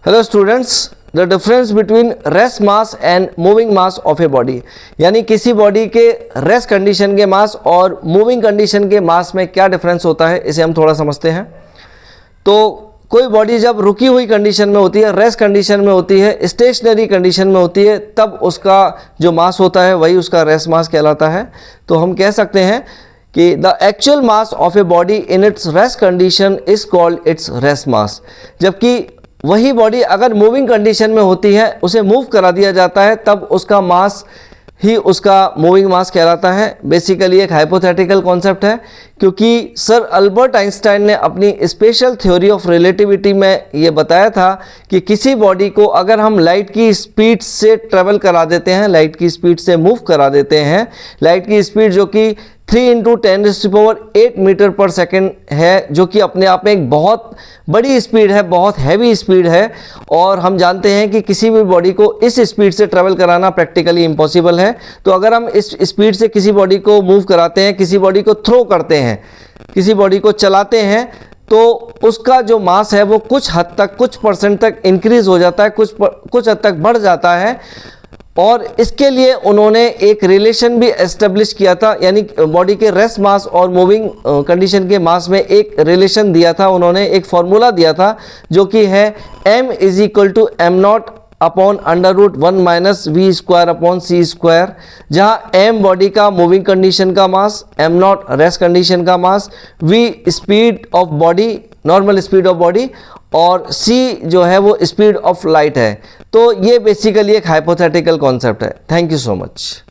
Hello students, the difference between rest mass and moving mass of a body, यानी किसी body के rest condition के मास और moving condition के मास में क्या डिफरेंस होता है, इसे हम थोड़ा समझते हैं। तो कोई बॉडी जब रुकी हुई कंडीशन में होती है, रेस्ट कंडीशन में होती है, स्टेशनरी कंडीशन में होती है, तब उसका जो मास होता है वही उसका रेस्ट मास कहलाता है। तो हम कह सकते हैं कि the actual mass of a body in its rest condition is called its rest mass. जबकि वही बॉडी अगर मूविंग कंडीशन में होती है, उसे मूव करा दिया जाता है, तब उसका मास ही उसका मूविंग मास कहलाता है। बेसिकली एक हाइपोथेटिकल कॉन्सेप्ट है, क्योंकि सर अल्बर्ट आइंस्टाइन ने अपनी स्पेशल थ्योरी ऑफ रिलेटिविटी में ये बताया था कि किसी बॉडी को अगर हम लाइट की स्पीड से ट्रेवल करा देते हैं, लाइट की स्पीड से मूव करा देते हैं, लाइट की स्पीड जो कि 3 × 10⁸ मीटर पर सेकेंड है, जो कि अपने आप में एक बहुत बड़ी स्पीड है, बहुत हैवी स्पीड है। और हम जानते हैं कि किसी भी बॉडी को इस स्पीड से ट्रैवल कराना प्रैक्टिकली इम्पॉसिबल है। तो अगर हम इस स्पीड से किसी बॉडी को मूव कराते हैं, किसी बॉडी को थ्रो करते हैं, किसी बॉडी को चलाते हैं, तो उसका जो मास है वो कुछ हद तक, कुछ परसेंट तक इंक्रीज हो जाता है, कुछ हद तक बढ़ जाता है। और इसके लिए उन्होंने एक रिलेशन भी एस्टेब्लिश किया था, यानी बॉडी के रेस्ट मास और मूविंग कंडीशन के मास में एक रिलेशन दिया था। उन्होंने एक फॉर्मूला दिया था जो कि है m = m0/1 - v² जहाँ m बॉडी का मूविंग कंडीशन का मास, m0 रेस्ट कंडीशन का मास, v speed of body, normal speed of body, और c जो है वो स्पीड ऑफ लाइट है। तो ये बेसिकली एक हाइपोथेटिकल कॉन्सेप्ट है। Thank you so much.